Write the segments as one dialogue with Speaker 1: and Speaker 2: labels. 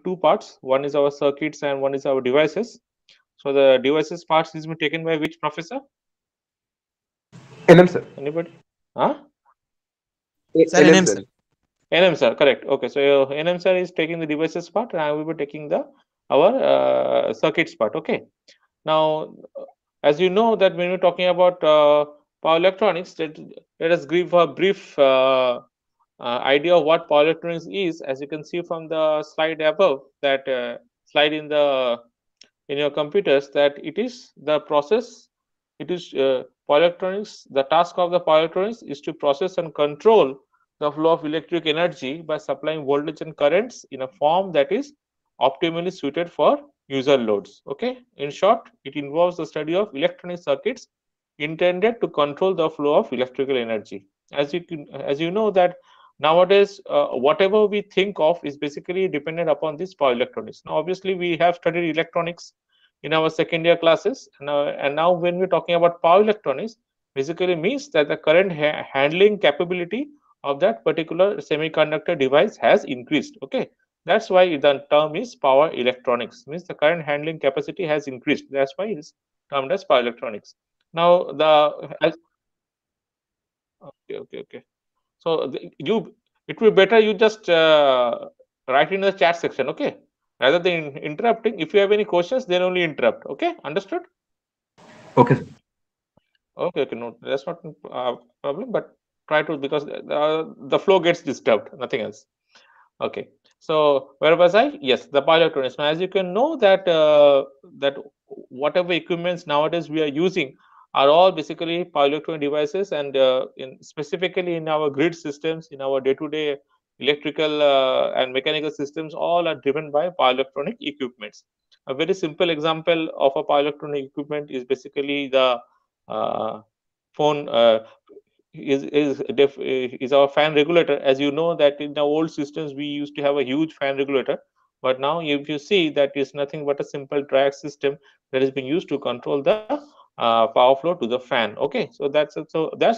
Speaker 1: two parts. One is our circuits and one is our devices. So the devices parts is been taken by which professor?
Speaker 2: NM sir.
Speaker 1: Anybody? Huh?
Speaker 3: Sir,
Speaker 2: NM
Speaker 3: NM
Speaker 2: sir.
Speaker 3: sir.
Speaker 1: NM sir, correct. Okay, so NM sir is taking the devices part, and I will be taking the our circuits part. Okay. Now, as you know that when we're talking about power electronics, let us give a brief idea of what power electronics is. As you can see from the slide above, that slide in the in your computers, that it is the process. It is power electronics. The task of the power electronics is to process and control the flow of electric energy by supplying voltage and currents in a form that is optimally suited for user loads. Okay, in short, it involves the study of electronic circuits intended to control the flow of electrical energy. As you know that nowadays whatever we think of is basically dependent upon this power electronics. Now obviously we have studied electronics in our second year classes, and now when we're talking about power electronics, basically means that the current handling capability of that particular semiconductor device has increased. Okay, that's why the term is power electronics, means the current handling capacity has increased. That's why it is termed as power electronics. Now okay. So it will be better you just write in the chat section, okay? Rather than interrupting. If you have any questions, then only interrupt. Okay, understood?
Speaker 2: Okay, sir.
Speaker 1: Okay. No, that's not problem. But try to, because the flow gets disturbed. Nothing else. Okay. So where was I? Yes, the power electronics. Now, as you can know that that whatever equipments nowadays we are using are all basically power electronic devices, and in specifically in our grid systems, in our day-to-day electrical and mechanical systems, all are driven by power electronic equipments. A very simple example of a power electronic equipment is basically the uh, phone. Is our fan regulator. As you know that in the old systems we used to have a huge fan regulator, but now if you see that is nothing but a simple drag system that is being used to control the power flow to the fan. Okay, so that's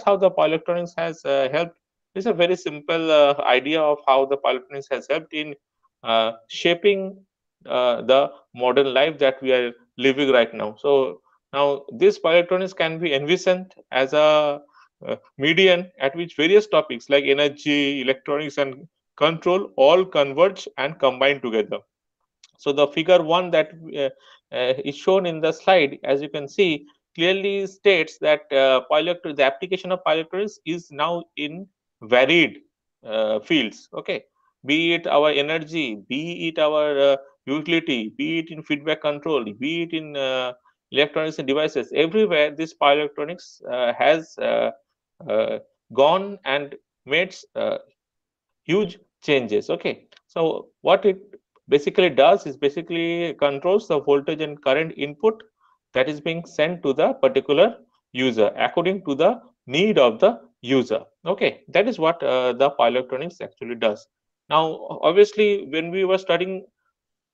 Speaker 1: how the power electronics has helped. It's a very simple idea of how the power electronics has helped in shaping the modern life that we are living right now. So now this power electronics can be envisioned as a median at which various topics like energy, electronics, and control all converge and combine together. So the figure 1 that is shown in the slide, as you can see, clearly states that the application of power electronics is now in varied fields. Okay, be it our energy, be it our utility, be it in feedback control, be it in electronics and devices. Everywhere, this power electronics has uh, gone and made huge changes. Okay, so what it basically does is basically controls the voltage and current input that is being sent to the particular user according to the need of the user. Okay, that is what the power electronics actually does. Now obviously when we were studying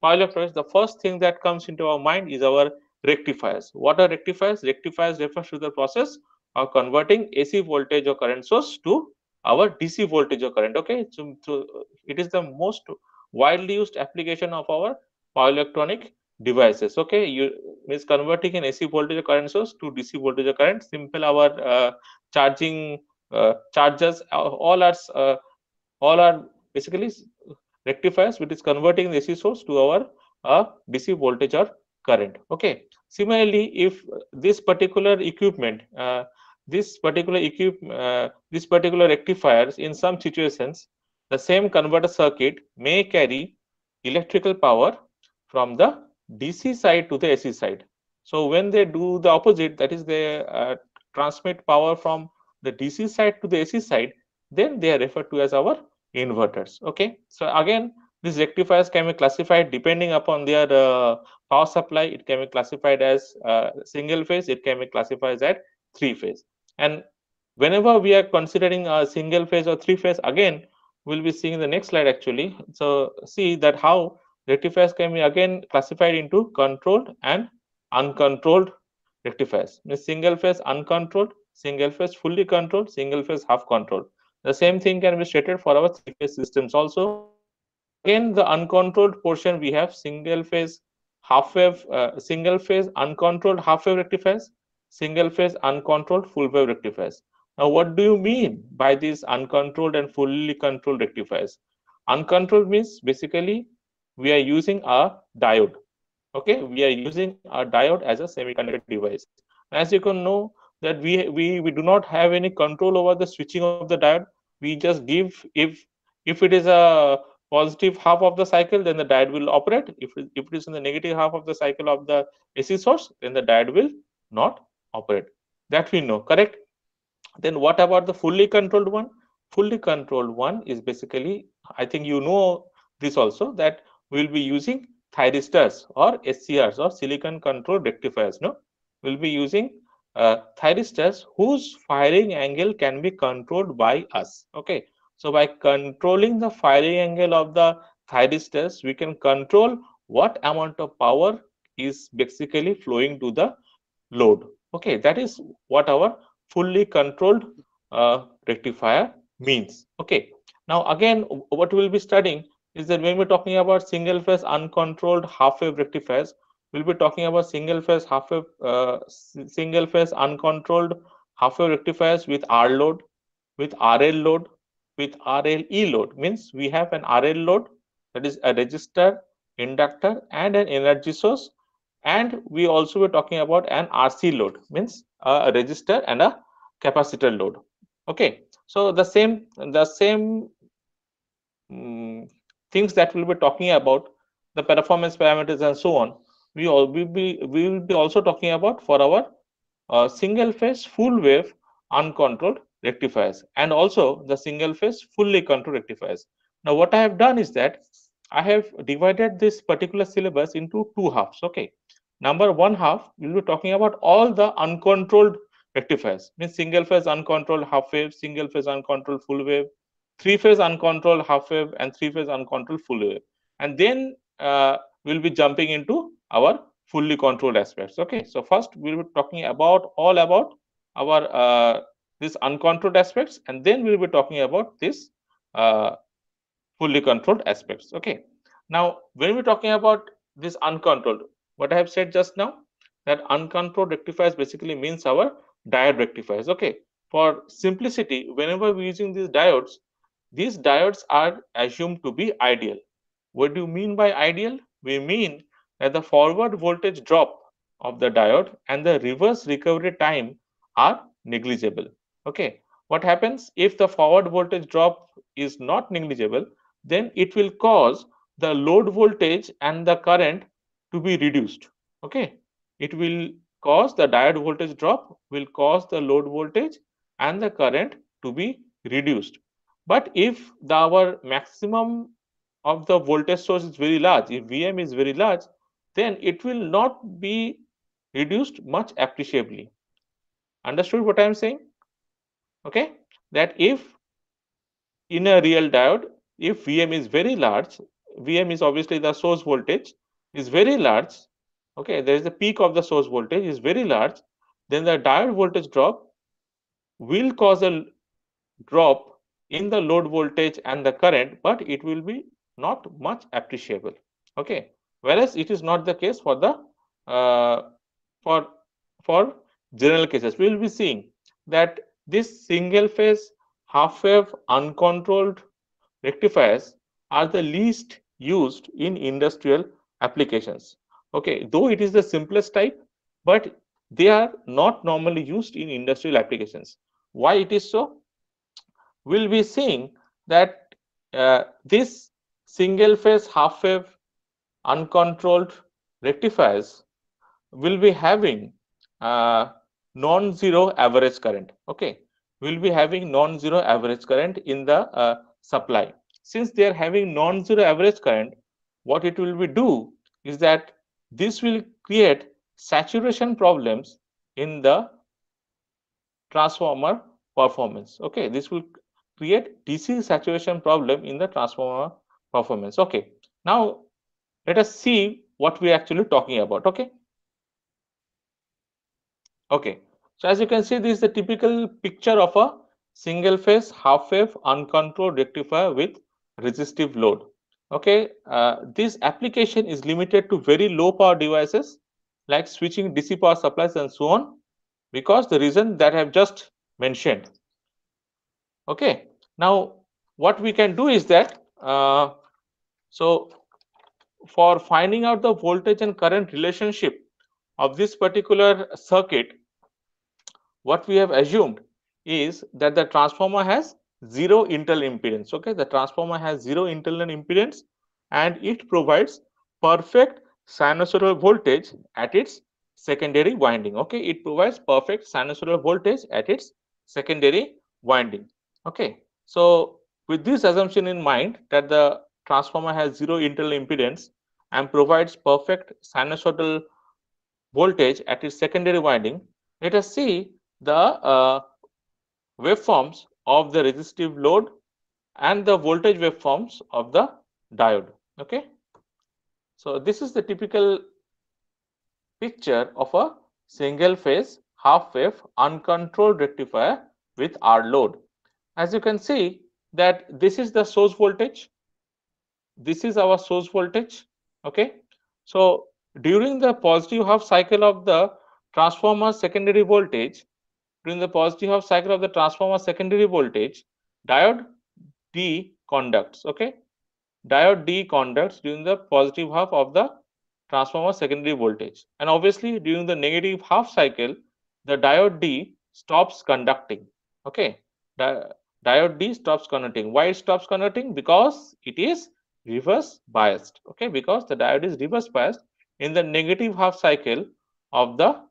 Speaker 1: power electronics, the first thing that comes into our mind is our rectifiers. What are rectifiers? Rectifiers refers to the process of converting AC voltage or current source to our DC voltage or current. Okay, so it is the most widely used application of our power electronic devices. Okay, you means converting an AC voltage or current source to DC voltage or current. Simple, our charging chargers, all are basically rectifiers, which is converting the AC source to our DC voltage or current. Okay. Similarly, if this particular equipment, this particular rectifiers, in some situations, the same converter circuit may carry electrical power from the DC side to the AC side. So when they do the opposite, that is, they transmit power from the DC side to the AC side, then they are referred to as our inverters. Okay, so again, these rectifiers can be classified depending upon their power supply. It can be classified as single phase, it can be classified as three phase. And whenever we are considering a single phase or three phase, again we'll be seeing the next slide actually. So see that how rectifiers can be again classified into controlled and uncontrolled rectifiers. Means single phase uncontrolled, single phase fully controlled, single phase half controlled. The same thing can be stated for our three phase systems also. again the uncontrolled portion, we have single phase half wave, single phase uncontrolled half wave rectifiers, single phase uncontrolled full wave rectifiers. Now what do you mean by these uncontrolled and fully controlled rectifiers? Uncontrolled means basically we are using a diode. Okay, we are using a diode as a semiconductor device. As you can know that we do not have any control over the switching of the diode. We just give, if it is a positive half of the cycle, then the diode will operate. If it is in the negative half of the cycle of the AC source, then the diode will not operate. That we know, correct? Then what about the fully controlled one? Fully controlled one is basically, I think you know this also, that we'll be using thyristors or SCRs or silicon controlled rectifiers. No, we'll be using thyristors whose firing angle can be controlled by us. Okay, so by controlling the firing angle of the thyristors, we can control what amount of power is basically flowing to the load. Okay, that is what our fully controlled rectifier means. Okay, now again, what we'll be studying is that when we're talking about single phase uncontrolled half wave rectifiers, we'll be talking about single phase half wave, single phase uncontrolled half wave rectifiers with R load, with RL load, with RLE load. Means we have an RL load, that is a resistor, inductor, and an energy source, and we also were talking about an RC load, means a resistor and a capacitor load. Okay, so the same things that we'll be talking about, the performance parameters and so on, we will be also talking about for our single phase full wave uncontrolled rectifiers, and also the single phase fully controlled rectifiers. Now what I have done is that I have divided this particular syllabus into two halves. Okay, number one half we'll be talking about all the uncontrolled rectifiers, means single phase uncontrolled half wave, single phase uncontrolled full wave, three phase uncontrolled half wave, and three phase uncontrolled full wave. And then we'll be jumping into our fully controlled aspects. Okay, so first we'll be talking about all about our this uncontrolled aspects, and then we'll be talking about this uh, fully controlled aspects. Okay, now when we're talking about this uncontrolled, what I have said just now, that uncontrolled rectifiers basically means our diode rectifiers. Okay, for simplicity, whenever we're using these diodes are assumed to be ideal. What do you mean by ideal? We mean that the forward voltage drop of the diode and the reverse recovery time are negligible. Okay, what happens if the forward voltage drop is not negligible? Then it will cause the load voltage and the current to be reduced. Okay, it will cause the diode voltage drop, will cause the load voltage and the current to be reduced. But if our maximum of the voltage source is very large, if Vm is very large, then it will not be reduced much appreciably. Understood what I am saying? Okay, that if in a real diode, if Vm is very large, Vm is obviously the source voltage, is very large. Okay, there is a peak of the source voltage is very large, then the diode voltage drop will cause a drop in the load voltage and the current, but it will be not much appreciable. Okay, whereas it is not the case for the uh, for for general cases. We will be seeing that this single phase half wave uncontrolled rectifiers are the least used in industrial applications. Okay, though it is the simplest type, but they are not normally used in industrial applications. Why it is so? We'll be seeing that this single phase half wave uncontrolled rectifiers will be having uh, non-zero average current. Okay, we'll be having non-zero average current in the supply. Since they are having non-zero average current, what it will be do is that this will create saturation problems in the transformer performance. Okay, this will create DC saturation problem in the transformer performance. Okay, now let us see what we are actually talking about. Okay. Okay, so as you can see, this is the typical picture of a single phase half wave uncontrolled rectifier with resistive load. Okay, this application is limited to very low power devices like switching DC power supplies and so on, because the reason that I have just mentioned. Okay, now what we can do is that so for finding out the voltage and current relationship of this particular circuit, what we have assumed is that the transformer has zero internal impedance. Okay, the transformer has zero internal impedance and it provides perfect sinusoidal voltage at its secondary winding. Okay, it provides perfect sinusoidal voltage at its secondary winding. Okay, so with this assumption in mind that the transformer has zero internal impedance and provides perfect sinusoidal voltage at its secondary winding, let us see the waveforms of the resistive load and the voltage waveforms of the diode. Okay, so this is the typical picture of a single phase half wave uncontrolled rectifier with R load. As you can see that this is the source voltage, this is our source voltage. Okay, so during the positive half cycle of the transformer secondary voltage, during the positive half cycle of the transformer secondary voltage, diode D conducts. Okay, diode D conducts during the positive half of the transformer secondary voltage, and obviously during the negative half cycle the diode D stops conducting. Okay, diode D stops conducting. Why it stops conducting? Because it is reverse biased. Okay, because the diode is reverse biased in the negative half cycle of the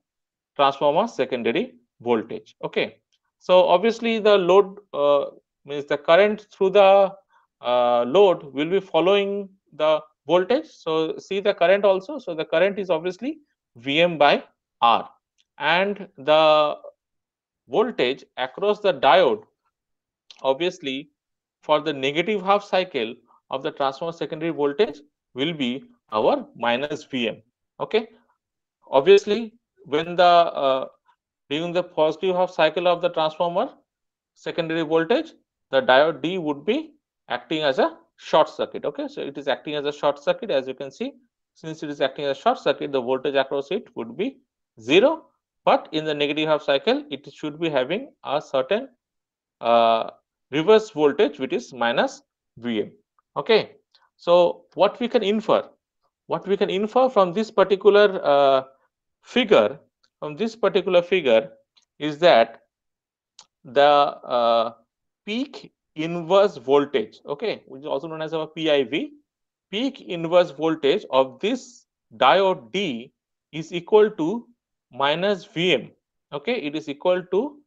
Speaker 1: transformer secondary voltage. Okay, so obviously the load means the current through the load will be following the voltage. So see the current also. So the current is obviously Vm by R, and the voltage across the diode obviously for the negative half cycle of the transformer secondary voltage will be our minus Vm. Okay, obviously when the during the positive half cycle of the transformer secondary voltage, the diode D would be acting as a short circuit. Okay, so it is acting as a short circuit. As you can see, since it is acting as a short circuit, the voltage across it would be zero, but in the negative half cycle it should be having a certain uh, reverse voltage which is minus Vm. Okay, so what we can infer, from this particular figure, is that the peak inverse voltage, okay, which is also known as our PIV, peak inverse voltage of this diode D is equal to minus Vm. Okay, it is equal to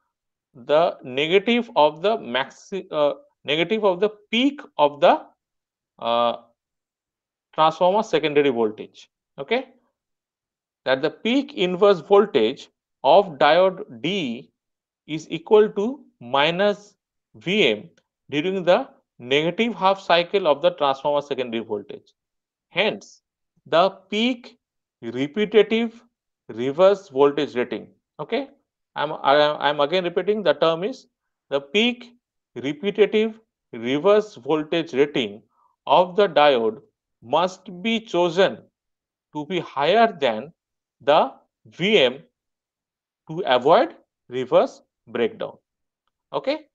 Speaker 1: the negative of the negative of the peak of the uh, transformer secondary voltage. Okay, that the peak inverse voltage of diode D is equal to minus Vm during the negative half cycle of the transformer secondary voltage. Hence, the peak repetitive reverse voltage rating. Okay, I'm again repeating, the term is the peak repetitive reverse voltage rating of the diode must be chosen to be higher than the Vm to avoid reverse breakdown. Okay,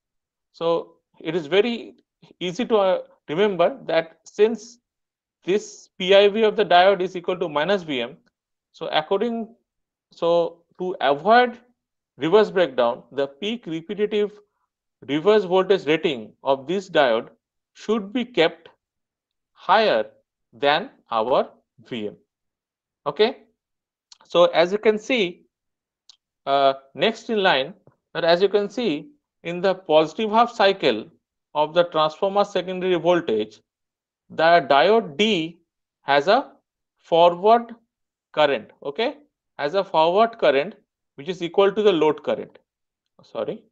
Speaker 1: so it is very easy to remember that since this PIV of the diode is equal to minus Vm, so to avoid reverse breakdown, the peak repetitive reverse voltage rating of this diode should be kept higher than our Vm. Okay, so as you can see, next in line, that as you can see in the positive half cycle of the transformer secondary voltage, the diode D has a forward current. Okay, has a forward current which is equal to the load current. Sorry,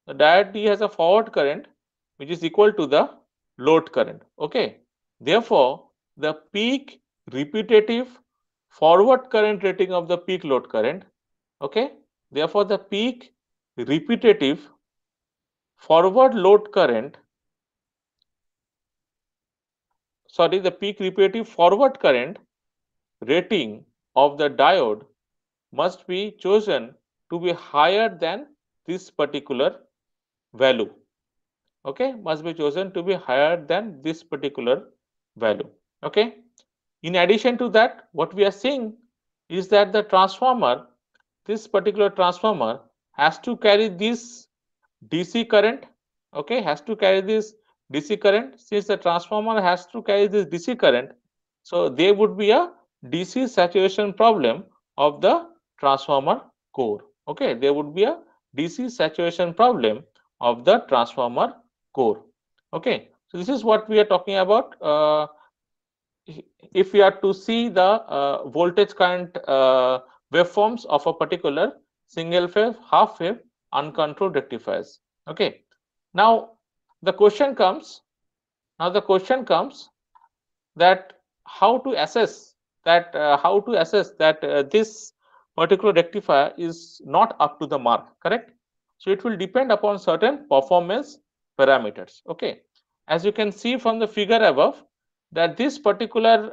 Speaker 1: the diode D has a forward current which is equal to the load current. Okay, therefore the peak repetitive forward current rating of the peak load current, okay, therefore the peak repetitive forward load current, sorry, the peak repetitive forward current rating of the diode must be chosen to be higher than this particular value. Okay, must be chosen to be higher than this particular value. Okay. In addition to that, what we are seeing is that the transformer, this particular transformer, has to carry this DC current. Okay, has to carry this DC current. Since the transformer has to carry this DC current, so there would be a DC saturation problem of the transformer core. Okay, there would be a DC saturation problem of the transformer core. Okay, so this is what we are talking about. If we are to see the voltage current waveforms of a particular single phase, half wave uncontrolled rectifiers. Okay, now the question comes that how to assess that this particular rectifier is not up to the mark, correct? So it will depend upon certain performance parameters. Okay, as you can see from the figure above, that this particular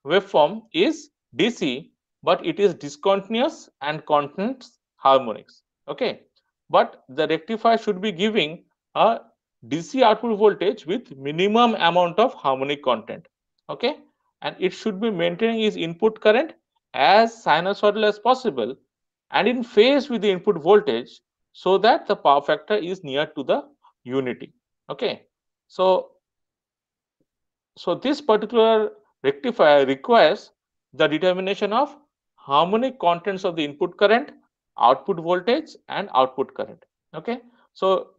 Speaker 1: waveform is DC, but it is discontinuous and contains harmonics. Okay, but the rectifier should be giving a DC output voltage with minimum amount of harmonic content. Okay, and it should be maintaining its input current as sinusoidal as possible and in phase with the input voltage, so that the power factor is near to the unity. Okay, so this particular rectifier requires the determination of harmonic contents of the input current, output voltage, and output current. Okay, so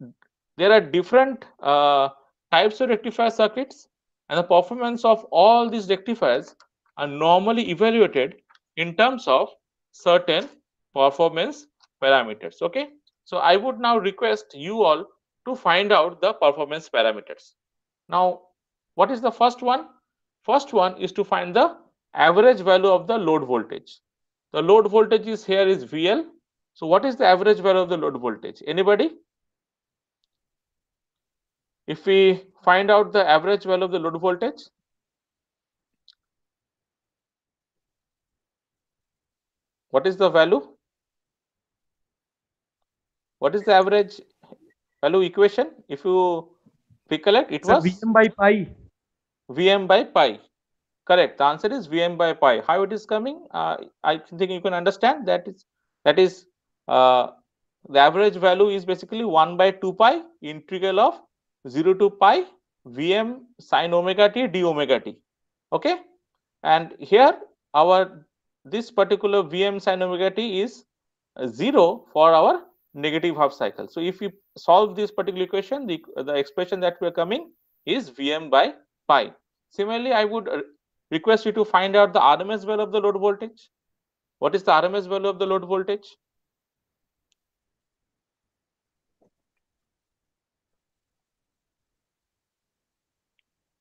Speaker 1: there are different types of rectifier circuits, and the performance of all these rectifiers are normally evaluated in terms of certain performance parameters. Okay, so I would now request you all to find out the performance parameters. Now, what is the first one? First one is to find the average value of the load voltage. The load voltage is here is VL. So what is the average value of the load voltage? Anybody? If we find out the average value of the load voltage, what is the value? What is the average value equation? If you recollect, it was
Speaker 3: Vm by pi.
Speaker 1: Vm by pi. Correct. The answer is Vm by pi. How it is coming? I think you can understand that is the average value is basically 1 by 2 pi integral of 0 to pi Vm sine omega t d omega t. Okay, and here our this particular Vm sine omega t is 0 for our negative half cycle. So if we solve this particular equation, the expression that we are coming is Vm by pi. Similarly, I would request you to find out the RMS value of the load voltage. What is the RMS value of the load voltage?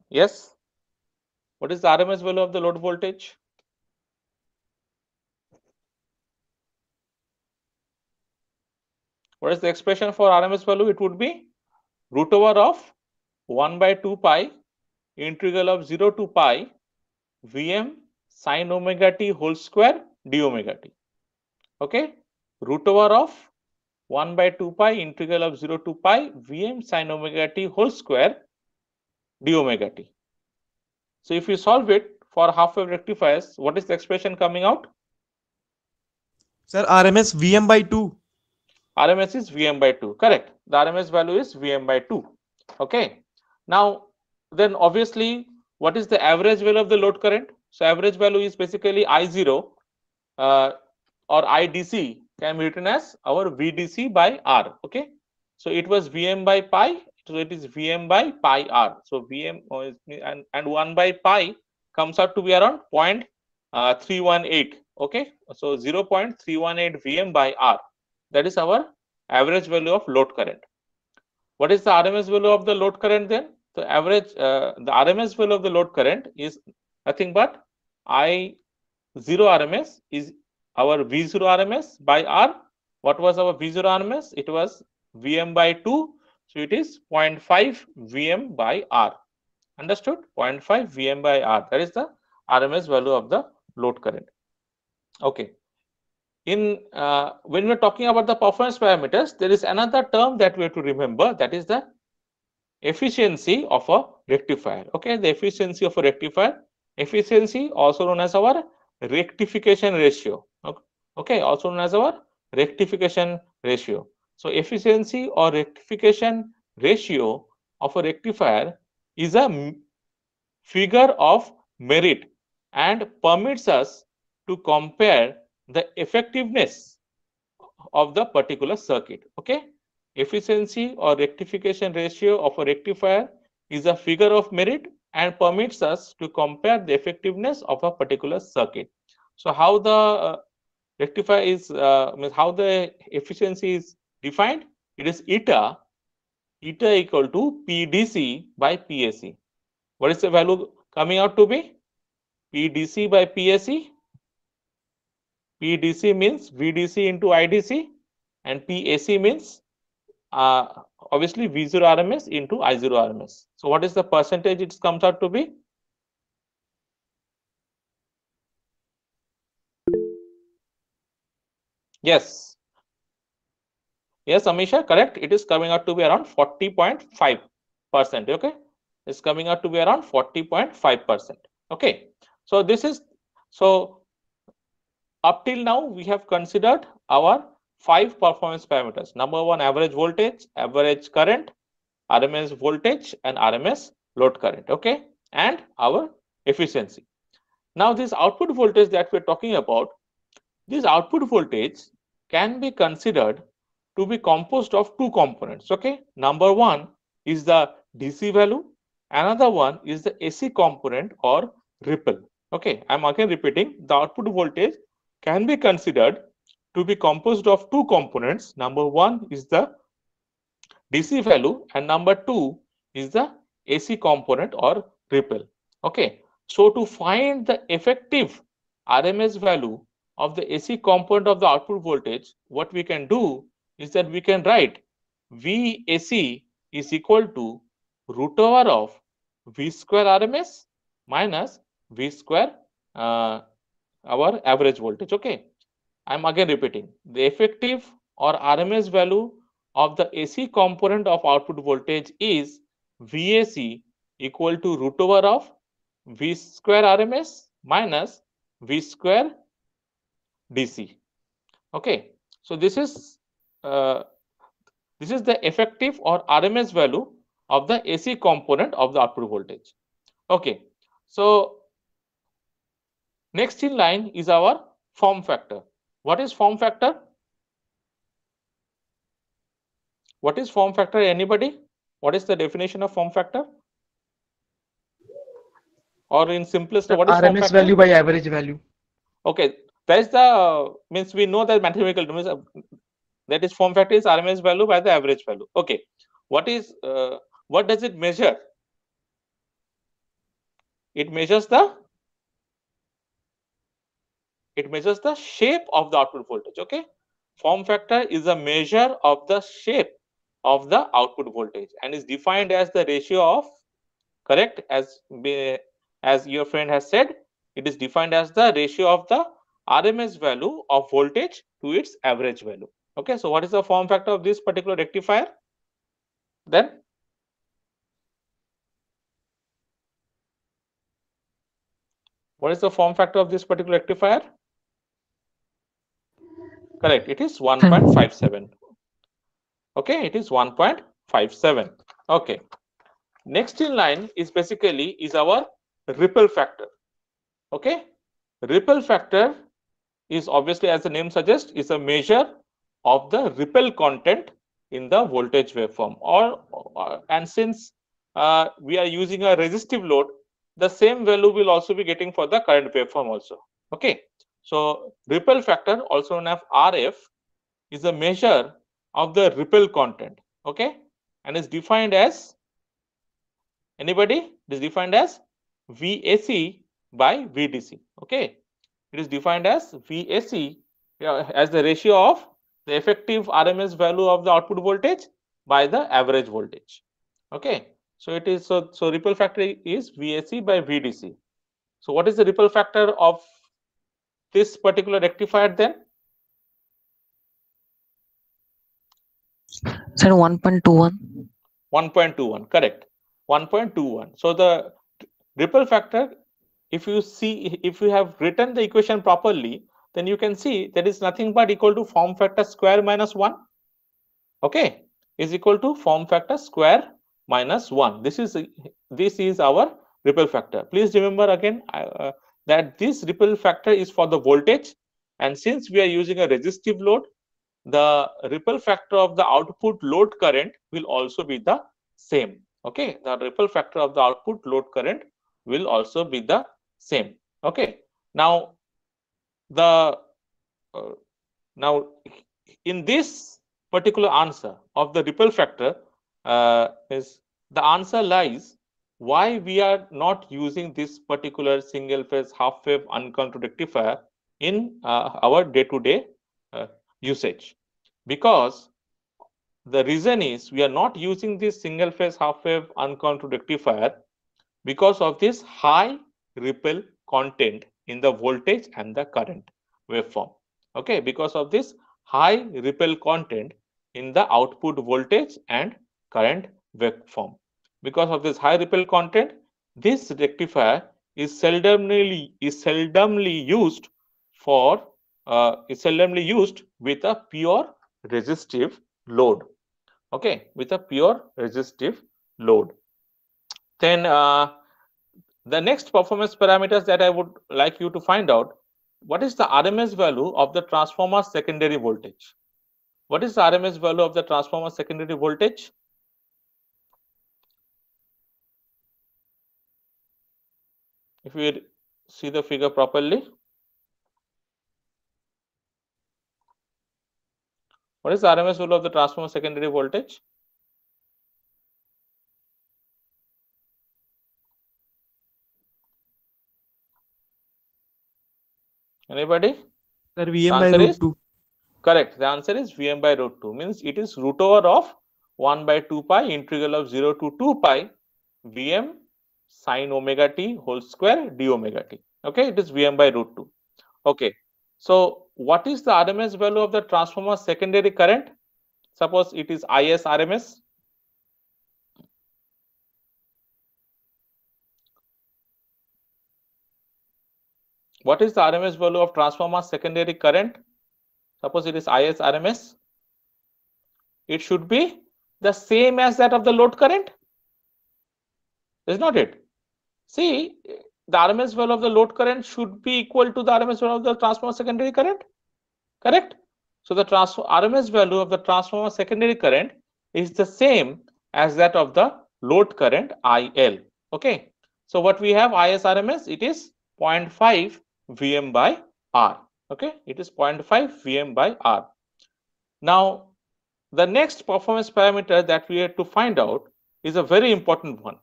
Speaker 1: Yes. What is the RMS value of the load voltage? What is the expression for RMS value? It would be root over of 1 by 2 pi integral of 0 to pi Vm sine omega t whole square d omega t. Okay, root over of 1 by 2 pi integral of 0 to pi Vm sine omega t whole square d omega t. So if you solve it for half wave rectifiers, what is the expression coming out?
Speaker 3: Sir, RMS Vm by 2.
Speaker 1: RMS is Vm by 2. Correct. The RMS value is Vm by 2. Okay. Now, then obviously, what is the average value of the load current? So average value is basically I0 or IDC can be written as our VDC by R. Okay. So it was Vm by pi. So it is Vm by pi R. So Vm and 1 by pi comes out to be around 0.318. Okay. So 0.318 Vm by R. That is our average value of load current. What is the RMS value of the load current then? The average, the RMS value of the load current is nothing but I0 RMS is our V0 RMS by R. What was our V0 RMS? It was Vm by 2. So it is 0.5 Vm by R. Understood? 0.5 Vm by R. That is the RMS value of the load current. Okay. When we're talking about the performance parameters, there is another term that we have to remember, that is the efficiency of a rectifier. Okay, the efficiency of a rectifier, efficiency also known as our rectification ratio. Okay, also known as our rectification ratio. So efficiency or rectification ratio of a rectifier is a figure of merit and permits us to compare the effectiveness of the particular circuit. Okay, efficiency or rectification ratio of a rectifier is a figure of merit and permits us to compare the effectiveness of a particular circuit. So how the rectifier is means how the efficiency is defined? It is eta equal to PDC by PSC. What is the value coming out to be? PDC by PSC. PDC means VDC into IDC, and PAC means obviously V0 RMS into I0 RMS. So what is the percentage it comes out to be? Yes. Yes, Amisha, correct. It is coming out to be around 40.5%. Okay. It's coming out to be around 40.5%. Okay. So this is, so up till now we have considered our 5 performance parameters. Number 1, average voltage, average current, RMS voltage, and RMS load current. Okay. And our efficiency. Now this output voltage that we're talking about, this output voltage can be considered to be composed of 2 components. Okay. Number 1 is the DC value. Another one is the AC component or ripple. Okay. I'm again repeating, the output voltage can be considered to be composed of 2 components. Number 1 is the DC value and number 2 is the AC component or ripple. Okay. So to find the effective RMS value of the AC component of the output voltage, what we can do is that we can write VAC is equal to root over of V square RMS minus V square our average voltage. Okay. I'm again repeating, the effective or RMS value of the AC component of output voltage is VAC equal to root over of V square RMS minus V square DC. Okay, so this is the effective or RMS value of the AC component of the output voltage. Okay, so next in line is our form factor. What is form factor? What is form factor? Anybody? What is the definition of form factor? Or in simplest, what is form
Speaker 4: RMS
Speaker 1: factor?
Speaker 4: value by average value.
Speaker 1: Okay, that is the means we know that mathematical means that is form factor is RMS value by the average value. Okay, what is what does it measure? It measures the shape of the output voltage. Okay, form factor is a measure of the shape of the output voltage and is defined as the ratio of, correct, as your friend has said, it is defined as the ratio of the RMS value of voltage to its average value. Okay, so what is the form factor of this particular rectifier? Then what is the form factor of this particular rectifier? Correct, it is 1.57. Okay, it is 1.57. Okay, next in line is basically is our ripple factor. Okay, ripple factor is obviously, as the name suggests, is a measure of the ripple content in the voltage waveform, and since we are using a resistive load, the same value will also be getting for the current waveform also. Okay, so ripple factor, also known as RF, is a measure of the ripple content. Okay, and is defined as, anybody? It is defined as VAC by VDC. Okay, it is defined as VAC as the ratio of the effective RMS value of the output voltage by the average voltage. Okay, So it is so ripple factor is VAC by VDC. So what is the ripple factor of this particular rectifier then?
Speaker 4: Sir, 1.21.
Speaker 1: 1.21, correct. 1.21. So the ripple factor, if you see, if you have written the equation properly, then you can see that is nothing but equal to form factor square minus 1. Okay, is equal to form factor square minus 1. This is our ripple factor. Please remember again that this ripple factor is for the voltage, and since we are using a resistive load, the ripple factor of the output load current will also be the same. Okay, the ripple factor of the output load current will also be the same. Okay, now now in this particular answer of the ripple factor is the answer lies why we are not using this particular single phase half wave uncontrolled rectifier in our day-to-day usage, because the reason is we are not using this single phase half wave uncontrolled rectifier because of this high ripple content in the voltage and the current waveform. Okay, because of this high ripple content in the output voltage and current waveform. Because of this high ripple content, this rectifier is seldomly used for with a pure resistive load. Okay, with a pure resistive load. Then the next performance parameters that I would like you to find out, what is the RMS value of the transformer secondary voltage? What is the RMS value of the transformer secondary voltage? If we see the figure properly, what is the RMS value of the transformer secondary voltage? Anybody?
Speaker 3: Sir, Vm by root 2.
Speaker 1: Correct. The answer is Vm by root 2. Means it is root over of 1 by 2 pi integral of 0 to 2 pi Vm sine omega t whole square d omega t. Okay, it is Vm by root 2. Okay. So what is the RMS value of the transformer secondary current? Suppose it is IS RMS. What is the RMS value of transformer secondary current? Suppose it is IS RMS. It should be the same as that of the load current. Is not it? See, the RMS value of the load current should be equal to the RMS value of the transformer secondary current. Correct? So the RMS value of the transformer secondary current is the same as that of the load current IL. Okay. So what we have IS RMS, it is 0.5 Vm by R. Okay. It is 0.5 Vm by R. Now, the next performance parameter that we have to find out is a very important one,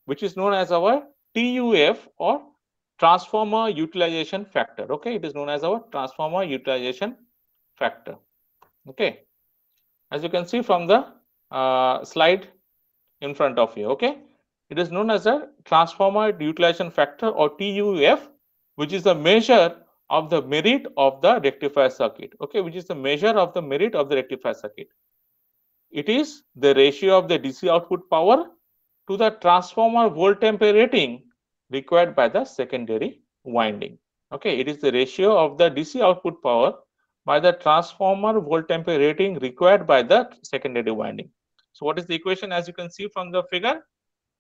Speaker 1: which is known as our TUF or transformer utilization factor. Okay, it is known as our transformer utilization factor. Okay, as you can see from the slide in front of you. Okay, it is known as a transformer utilization factor or TUF, which is the measure of the merit of the rectifier circuit. Okay, which is the measure of the merit of the rectifier circuit. It is the ratio of the DC output power to the transformer volt ampere rating required by the secondary winding. Okay, it is the ratio of the DC output power by the transformer volt ampere rating required by the secondary winding. So what is the equation? As you can see from the figure,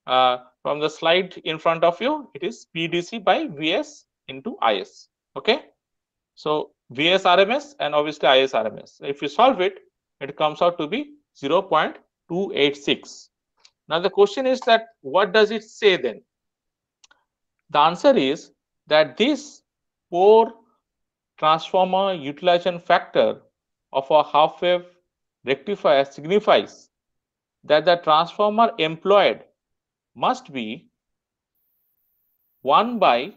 Speaker 1: from the slide in front of you, it is PDC by Vs into Is. Okay, so Vs RMS and obviously Is RMS. If you solve it, it comes out to be 0.286. Now the question is that what does it say then? The answer is that this poor transformer utilization factor of a half wave rectifier signifies that the transformer employed must be 1 by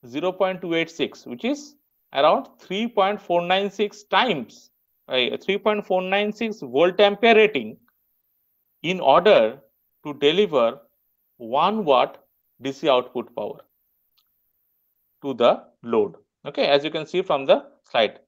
Speaker 1: 0.286, which is around 3.496 times 3.496 volt ampere rating in order to deliver 1 watt DC output power to the load. Okay, as you can see from the slide,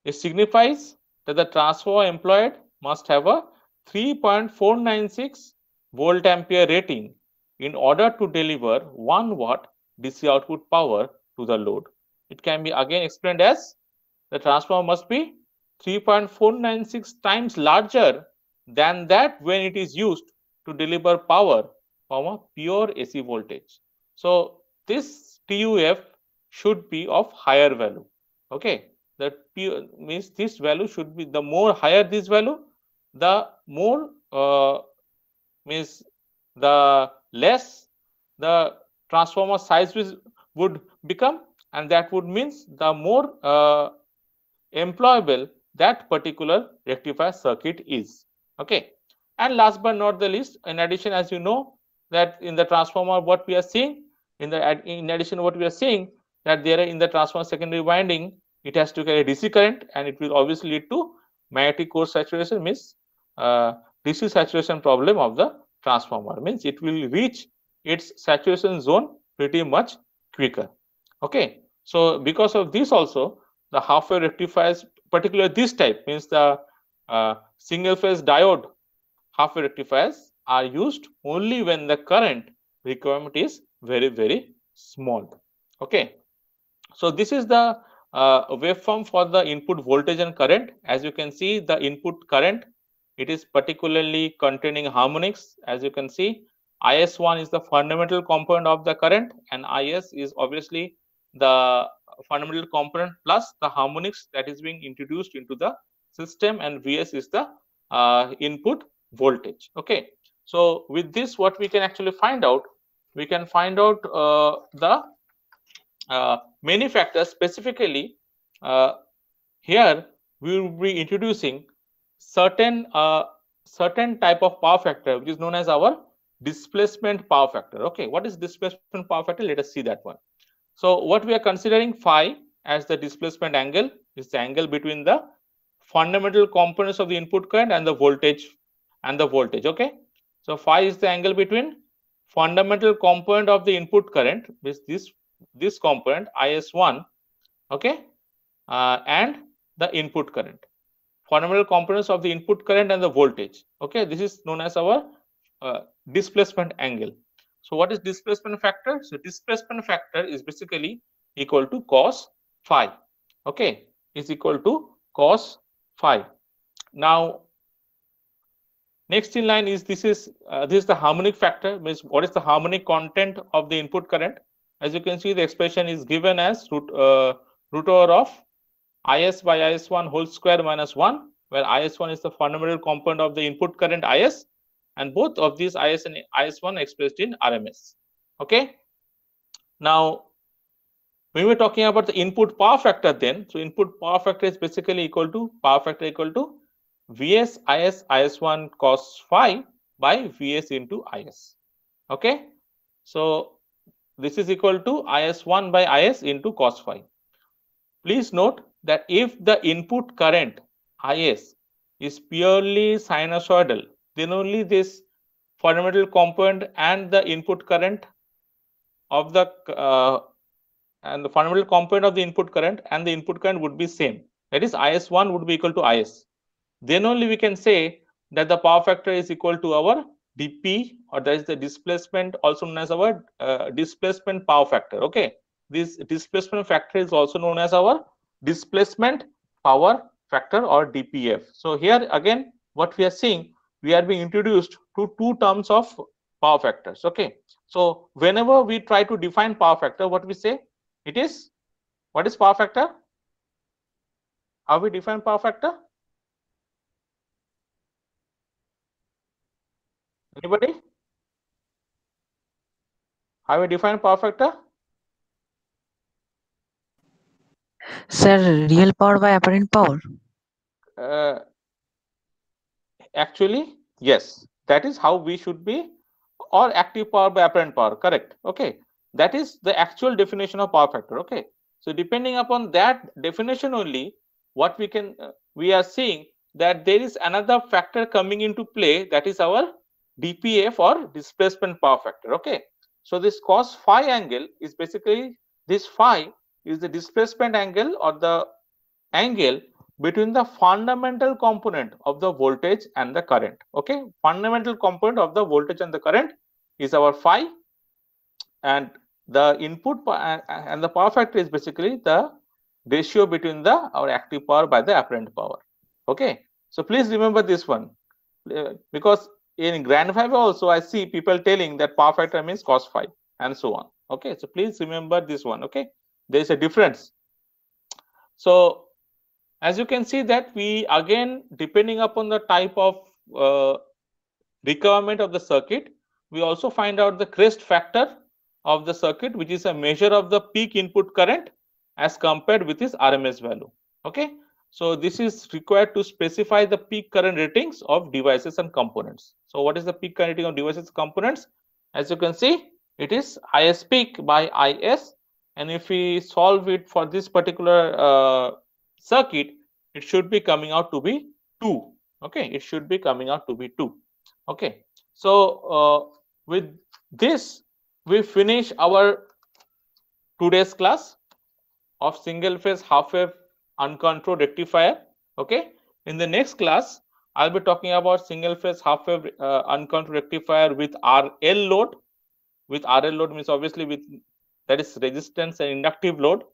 Speaker 1: it signifies that the transformer employed must have a 3.496 volt ampere rating in order to deliver 1 watt DC output power to the load. It can be again explained as the transformer must be 3.496 times larger than that when it is used to deliver power from a pure AC voltage. So this TUF should be of higher value. Okay, that means this value should be, the more higher this value, the more means the less the transformer size would become, and that would means the more employable that particular rectifier circuit is. Okay, and last but not the least, in addition, as you know that in the transformer what we are seeing, in addition what we are seeing, that there in the transformer secondary winding, it has to carry DC current, and it will obviously lead to magnetic core saturation, means DC saturation problem of the transformer, means it will reach its saturation zone pretty much quicker. Okay, so because of this also, the half wave rectifiers, particularly this type, means the single phase diode half wave rectifiers, are used only when the current requirement is very, very small. Okay, so this is the waveform for the input voltage and current. As you can see, the input current, it is particularly containing harmonics. As you can see, IS1 is the fundamental component of the current, and IS is obviously the fundamental component plus the harmonics that is being introduced into the system, and Vs is the input voltage. Okay, so with this, what we can actually find out, we can find out the many factors. Specifically, here we will be introducing certain type of power factor, which is known as our displacement power factor. Okay, what is displacement power factor? Let us see that one. So what we are considering, phi as the displacement angle, is the angle between the fundamental components of the input current and the voltage Okay, so phi is the angle between fundamental component of the input current, which this component IS1, okay, and the input current, fundamental components of the input current and the voltage. Okay, this is known as our displacement angle. So what is displacement factor? So displacement factor is basically equal to cos phi. Okay, is equal to cos phi. Now, next in line is this is the harmonic factor, means what is the harmonic content of the input current. As you can see, the expression is given as root over of IS by IS1 whole square minus 1, where IS1 is the fundamental component of the input current IS, and both of these IS and IS1 expressed in RMS. Okay, now when we're talking about the input power factor, then so input power factor is basically equal to power factor equal to Vs Is Is1 cos phi by Vs into Is. Okay, so this is equal to Is1 by Is into cos phi. Please note that if the input current Is is purely sinusoidal, then only this fundamental component and the input current of the fundamental component of the input current and the input current would be same. That is, Is1 would be equal to Is. Then only we can say that the power factor is equal to our dP, or that is the displacement, also known as our displacement power factor. Okay, this displacement factor is also known as our displacement power factor, or DPF. So here again, what we are seeing, we are being introduced to two terms of power factors. Okay, so whenever we try to define power factor, what we say, it is, what is power factor? How we define power factor? Anybody? How we define power factor?
Speaker 4: Sir, real power by apparent power.
Speaker 1: Actually, yes, that is how we should be, or active power by apparent power, correct? Okay, that is the actual definition of power factor. Okay, so depending upon that definition only, what we can we are seeing that there is another factor coming into play, that is our DPA for displacement power factor. Okay, so this cos phi angle is basically, this phi is the displacement angle or the angle between the fundamental component of the voltage and the current. Okay, fundamental component of the voltage and the current is our phi, and the input and the power factor is basically the ratio between the our active power by the apparent power. Okay, so please remember this one, because in Grand Viva also I see people telling that power factor means cos phi and so on. Okay, so please remember this one. Okay, there is a difference. So as you can see that we again, depending upon the type of requirement of the circuit, we also find out the crest factor of the circuit, which is a measure of the peak input current as compared with its RMS value. Okay, so this is required to specify the peak current ratings of devices and components. So what is the peak current rating of devices and components? As you can see, it is IS peak by IS, and if we solve it for this particular circuit, it should be coming out to be 2. Okay, it should be coming out to be 2. Okay, so with this we finish our today's class of single phase half wave uncontrolled rectifier. Okay, in the next class I'll be talking about single phase half wave uncontrolled rectifier with RL load. With RL load means obviously with, that is resistance and inductive load,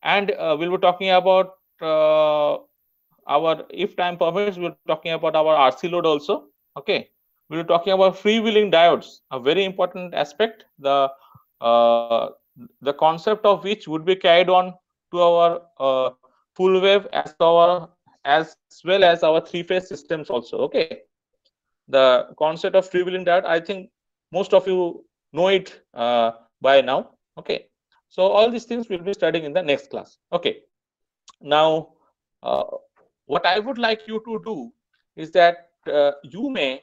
Speaker 1: and we'll be talking about our, if time permits, we're talking about our RC load also. Okay, we're talking about freewheeling diodes, a very important aspect, the concept of which would be carried on to our full wave as well as our three-phase systems also. Okay, the concept of freewheeling diode, I think most of you know it by now. Okay, so all these things we'll be studying in the next class. Okay, now what I would like you to do is that you may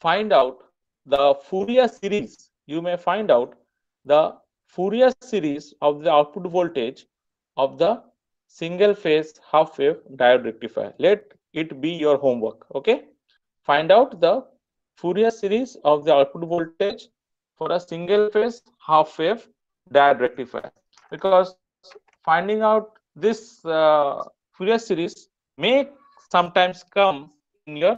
Speaker 1: find out the Fourier series. You may find out the Fourier series of the output voltage of the single phase half wave diode rectifier. Let it be your homework. Okay, find out the Fourier series of the output voltage for a single phase half wave diode rectifier, because finding out this Fourier series may sometimes come in your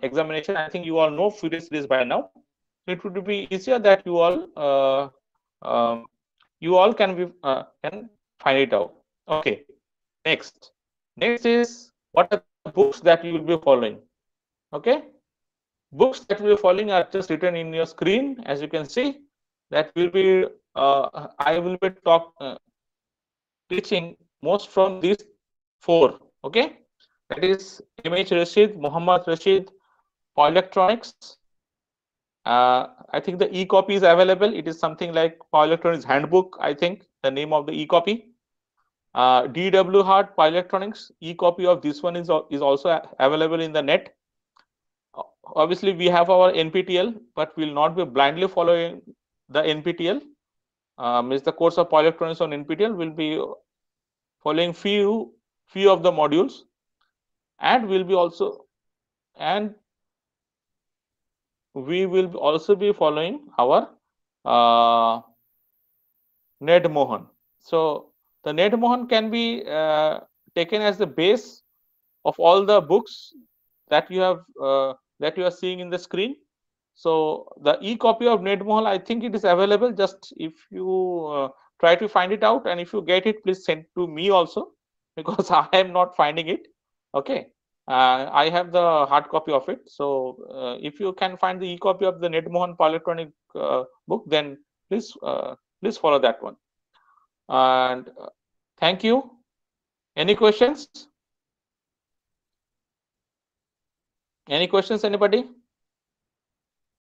Speaker 1: examination. I think you all know Fourier series by now. It would be easier that you all can find it out. Okay, next is what are the books that you will be following. Okay, books that we are following are just written in your screen. As you can see, that will be I will be teaching most from these 4. Okay, that is MH Rashid, Muhammad Rashid, Power Electronics. I think the e-copy is available. It is something like Power Electronics Handbook, I think the name of the e-copy. DW Hart, Power Electronics, e-copy of this one is also available in the net. Obviously we have our NPTEL, but we'll not be blindly following the NPTEL. Means the course of Power Electronics on NPTEL will be following few of the modules, and we will also be following our Ned Mohan. So the Ned Mohan can be taken as the base of all the books that you have that you are seeing in the screen. So the e-copy of Ned Mohan, I think it is available. Just if you try to find it out, and if you get it, please send to me also, because I am not finding it. Okay, I have the hard copy of it. So if you can find the e-copy of the Ned Mohan Power Electronic book, then please follow that one. And thank you. Any questions? Any questions, anybody?